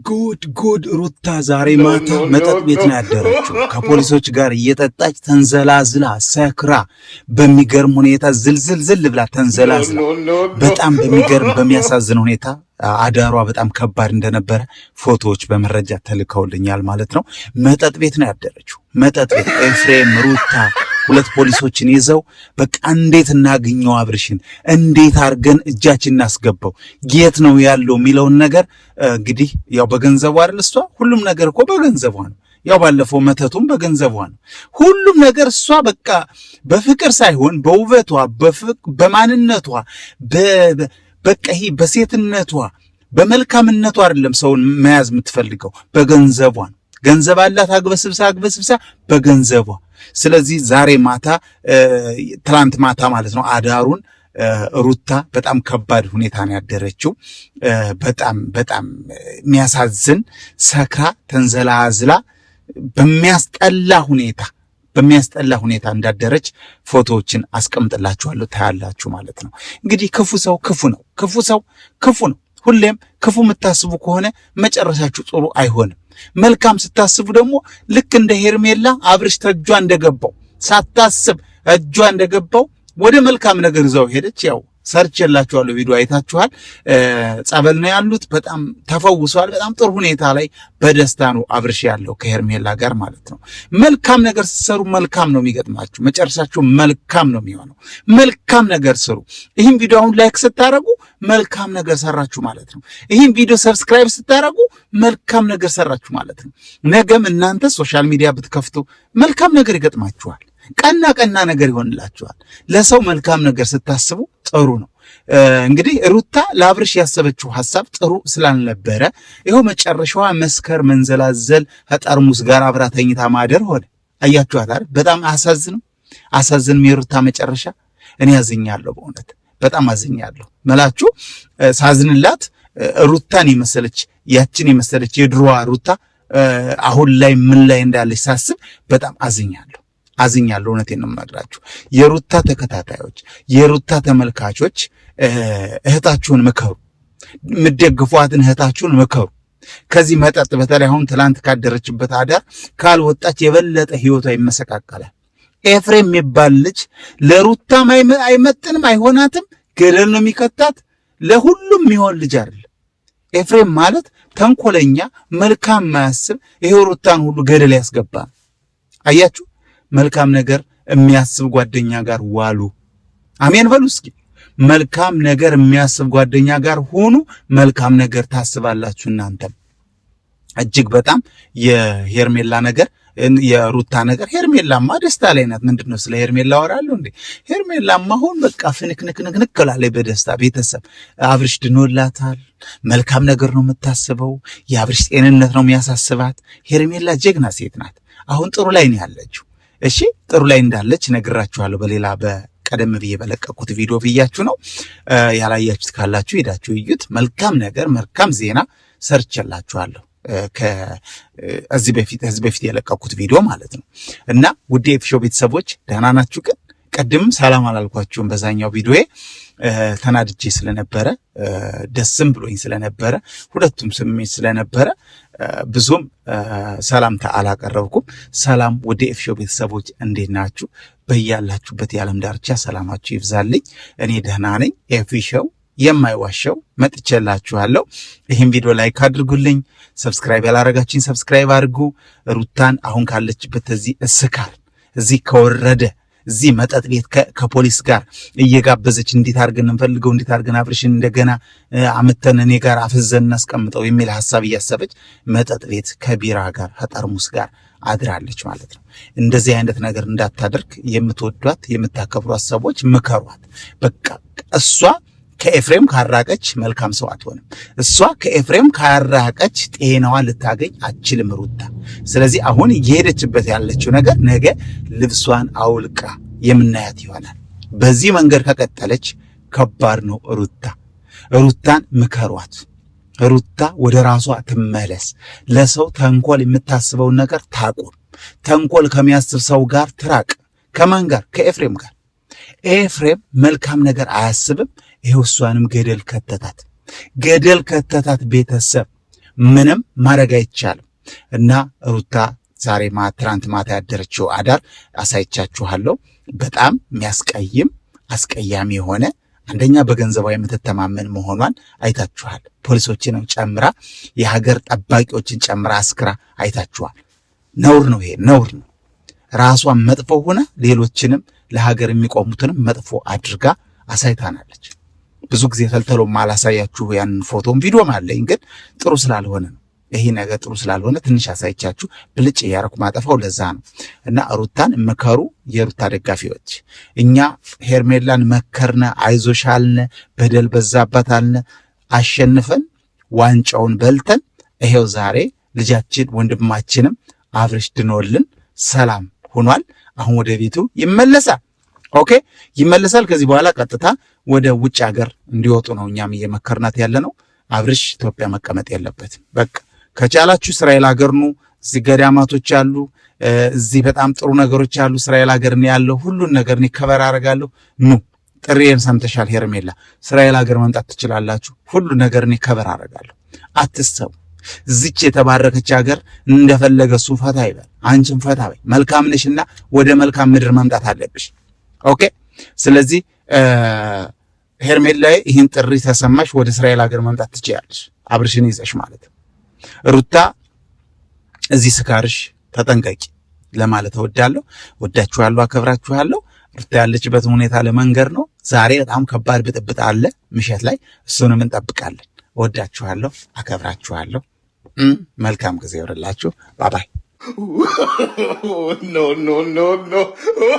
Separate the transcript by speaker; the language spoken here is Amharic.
Speaker 1: ጉድ ሩታ ዛሬ ማታ መጠጥ ቤት ነው ያደረችው። ከፖሊሶች ጋር እየጠጣች ተንዘላዝላ ሰክራ በሚገርም ሁኔታ ዝልዝል ብላ ተንዘላዝላ በጣም በሚገርም በሚያሳዝን ሁኔታ አዳሯ በጣም ከባድ እንደነበረ ፎቶዎች በመረጃ ተልከውልኛል ማለት ነው። መጠጥ ቤት ነው ያደረችው። መጠጥ ቤት ኤፍሬም ሩታ ሁለት ፖሊሶችን ይዘው በቃ እንዴት እናገኘው አብርሽን እንዴት አድርገን እጃችን እናስገባው የት ነው ያለው የሚለውን ነገር እንግዲህ ያው በገንዘቧ አይደል እሷ ሁሉም ነገር እኮ በገንዘቧ ነው። ያው ባለፈው መተቱም በገንዘቧ ነው። ሁሉም ነገር እሷ በቃ በፍቅር ሳይሆን በውበቷ በማንነቷ በቃ ይሄ በሴትነቷ በመልካምነቷ አይደለም ሰውን መያዝ የምትፈልገው በገንዘቧ ነው። ገንዘብ አላት አግበስብሳ በገንዘቧ። ስለዚህ ዛሬ ማታ ትላንት ማታ ማለት ነው አዳሩን ሩታ በጣም ከባድ ሁኔታ ነው ያደረችው። በጣም የሚያሳዝን ሰክራ ተንዘላዝላ በሚያስጠላ ሁኔታ እንዳደረች ፎቶዎችን አስቀምጥላችኋለሁ ታያላችሁ ማለት ነው። እንግዲህ ክፉ ሰው ክፉ ነው። ሁሌም ክፉ የምታስቡ ከሆነ መጨረሻችሁ ጥሩ አይሆንም። መልካም ስታስቡ ደግሞ ልክ እንደ ሄርሜላ አብርሽ ተጇ እንደገባው ሳታስብ እጇ እንደገባው ወደ መልካም ነገር ይዘው ሄደች። ያው ሰርችላችኋለሁ፣ ቪዲዮ አይታችኋል። ጸበል ነው ያሉት፣ በጣም ተፈውሰዋል። በጣም ጥሩ ሁኔታ ላይ በደስታ ነው አብርሽ ያለው ከሄርሜላ ጋር ማለት ነው። መልካም ነገር ስትሰሩ መልካም ነው የሚገጥማችሁ፣ መጨረሻችሁ መልካም ነው የሚሆነው። መልካም ነገር ስሩ። ይህን ቪዲዮ አሁን ላይክ ስታረጉ መልካም ነገር ሰራችሁ ማለት ነው። ይህን ቪዲዮ ሰብስክራይብ ስታረጉ መልካም ነገር ሰራችሁ ማለት ነው። ነገም እናንተ ሶሻል ሚዲያ ብትከፍቱ መልካም ነገር ይገጥማችኋል። ቀና ነገር ይሆንላችኋል። ለሰው መልካም ነገር ስታስቡ ጥሩ ነው። እንግዲህ ሩታ ለአብርሽ ያሰበችው ሐሳብ ጥሩ ስላልነበረ ይኸው መጨረሻዋ መስከር መንዘላዘል ከጠርሙስ ጋር አብራ ተኝታ ማደር ሆነ። አያችኋት አይደል? በጣም አሳዝንም የሩታ መጨረሻ። እኔ ያዝኛለሁ፣ በእውነት በጣም አዝኛለሁ መላችሁ። ሳዝንላት ሩታን የመሰለች ያችን የመሰለች የድሮዋ ሩታ አሁን ላይ ምን ላይ እንዳለች ሳስብ በጣም አዝኛለሁ። እውነቴን ነው የምነግራችሁ። የሩታ ተከታታዮች፣ የሩታ ተመልካቾች እህታችሁን ምከሩ፣ የምትደግፏትን እህታችሁን ምከሩ። ከዚህ መጠጥ በተለይ አሁን ትላንት ካደረችበት አዳር ካልወጣች የበለጠ ህይወቷ ይመሰቃቀላል። ኤፍሬም የሚባል ልጅ ለሩታም አይመጥንም፣ አይሆናትም፣ ገደል ነው የሚከታት። ለሁሉም የሚሆን ልጅ አይደለም ኤፍሬም ማለት። ተንኮለኛ፣ መልካም ማያስብ፣ ይሄው ሩታን ሁሉ ገደል ያስገባ። አያችሁ? መልካም ነገር የሚያስብ ጓደኛ ጋር ዋሉ። አሜን በሉ እስኪ። መልካም ነገር የሚያስብ ጓደኛ ጋር ሆኑ። መልካም ነገር ታስባላችሁ እናንተም። እጅግ በጣም የሄርሜላ ነገር የሩታ ነገር፣ ሄርሜላማ ደስታ ላይ ናት። ምንድነው ስለ ሄርሜላ አወራለሁ እንዴ? ሄርሜላማ አሁን በቃ ፍንክንክ ላይ በደስታ ቤተሰብ አብርሽ ድኖላታል። መልካም ነገር ነው የምታስበው። የአብርሽ ጤንነት ነው የሚያሳስባት። ሄርሜላ ጀግና ሴት ናት። አሁን ጥሩ ላይ ነው ያለችው። እሺ ጥሩ ላይ እንዳለች ነግራችኋለሁ። በሌላ በቀደም ብዬ በለቀኩት ቪዲዮ ብያችሁ ነው። ያላያችሁት ካላችሁ ሄዳችሁ እዩት። መልካም ነገር መልካም ዜና ሰርችላችኋለሁ ከዚህ በፊት የለቀኩት ቪዲዮ ማለት ነው። እና ውድ የኤፍሾው ቤተሰቦች ደህና ናችሁ? ግን ቀድም ሰላም አላልኳችሁም። በዛኛው ቪዲዮዬ ተናድጄ ስለነበረ ደስም ብሎኝ ስለነበረ ሁለቱም ስሜት ስለነበረ ብዙም ሰላምታ አላቀረብኩም። ሰላም ወደ ኤፍሾው ቤተሰቦች እንዴት ናችሁ? በያላችሁበት የዓለም ዳርቻ ሰላማችሁ ይብዛልኝ። እኔ ደህና ነኝ። ኤፍሾው የማይዋሸው መጥቼላችኋለሁ። ይህን ቪዲዮ ላይክ አድርጉልኝ። ሰብስክራይብ ያላረጋችሁኝ ሰብስክራይብ አድርጉ። ሩታን አሁን ካለችበት እዚህ ከወረደ እዚህ መጠጥ ቤት ከፖሊስ ጋር እየጋበዘች እንዴት አድርገን እንፈልገው፣ እንዴት አድርገን አብርሽን እንደገና አመተን እኔ ጋር አፍዘን እናስቀምጠው የሚል ሐሳብ እያሰበች መጠጥ ቤት ከቢራ ጋር ከጠርሙስ ጋር አድራለች ማለት ነው። እንደዚህ አይነት ነገር እንዳታደርግ የምትወዷት የምታከብሯት ሰዎች ምከሯት። በቃ እሷ ከኤፍሬም ካራቀች መልካም ሰው አትሆንም። እሷ ከኤፍሬም ካራቀች ጤናዋን ልታገኝ አትችልም ሩታ። ስለዚህ አሁን እየሄደችበት ያለችው ነገር ነገ ልብሷን አውልቃ የምናያት ይሆናል። በዚህ መንገድ ከቀጠለች ከባድ ነው። ሩታን ምከሯት። ሩታ ወደ ራሷ ትመለስ። ለሰው ተንኮል የምታስበውን ነገር ታቁም። ተንኮል ከሚያስብ ሰው ጋር ትራቅ። ከማን ጋር? ከኤፍሬም ጋር። ኤፍሬም መልካም ነገር አያስብም። ይሄው እሷንም ገደል ከተታት። ቤተሰብ ምንም ማድረግ አይቻልም። እና ሩታ ዛሬ ትናንት ማታ ያደረችው አዳር አሳይቻችኋለሁ። በጣም የሚያስቀይም አስቀያሚ የሆነ አንደኛ በገንዘቧ የምትተማመን መሆኗን አይታችኋል። ፖሊሶችንም ጨምራ የሀገር ጠባቂዎችን ጨምራ አስክራ አይታችኋል። ነውር ነው፣ ይሄ ነውር ነው። ራሷን መጥፎ ሆና ሌሎችንም ለሀገር የሚቆሙትንም መጥፎ አድርጋ አሳይታናለች። ብዙ ጊዜ ተልተሎ ማላሳያችሁ ያንን ፎቶም ቪዲዮም አለኝ፣ ግን ጥሩ ስላልሆነ ነው። ይሄ ነገር ጥሩ ስላልሆነ ትንሽ አሳይቻችሁ ብልጭ እያረኩ ማጠፋው ለዛ ነው። እና ሩታን መከሩ፣ የሩታ ደጋፊዎች። እኛ ሄርሜላን መከርነ፣ አይዞሻልነ፣ በደል በዛባታልነ፣ አሸንፈን ዋንጫውን በልተን ይሄው ዛሬ ልጃችን ወንድማችንም አብርሽ ድኖልን ሰላም ሆኗል። አሁን ወደ ቤቱ ይመለሳል። ኦኬ ይመለሳል። ከዚህ በኋላ ቀጥታ ወደ ውጭ ሀገር እንዲወጡ ነው እኛም እየመከርናት ያለ ነው። አብርሽ ኢትዮጵያ መቀመጥ የለበትም። በቃ ከቻላችሁ እስራኤል ሀገር ኑ። እዚህ ገዳማቶች አሉ፣ እዚህ በጣም ጥሩ ነገሮች አሉ። እስራኤል ሀገር ነው ያለው፣ ሁሉን ነገር እኔ ከበር አደርጋለሁ። ኑ ጥሪዬን ሰምተሻል ሄርሜላ፣ እስራኤል ሀገር መምጣት ትችላላችሁ። ሁሉ ነገር እኔ ከበር አደርጋለሁ። አትሰቡ። እዚች የተባረከች ሀገር እንደፈለገ እሱ ፈታ ይበል፣ አንቺም ፈታ በይ። መልካም ነሽና ወደ መልካም ምድር መምጣት አለብሽ። ኦኬ ስለዚህ ሄርሜላ ይህን ጥሪ ተሰማሽ፣ ወደ እስራኤል ሀገር መምጣት ትችያለሽ፣ አብርሽን ይዘሽ ማለት ነው። ሩታ እዚህ ስካርሽ ተጠንቀቂ ለማለት እወዳለሁ። ወዳችኋለሁ፣ አከብራችኋለሁ። ሩታ ያለችበትን ሁኔታ ለመንገር ነው። ዛሬ በጣም ከባድ ብጥብጥ አለ ምሽት ላይ፣ እሱንም እንጠብቃለን። ወዳችኋለሁ፣ አከብራችኋለሁ። መልካም ጊዜ ይሆንላችሁ። ባባይ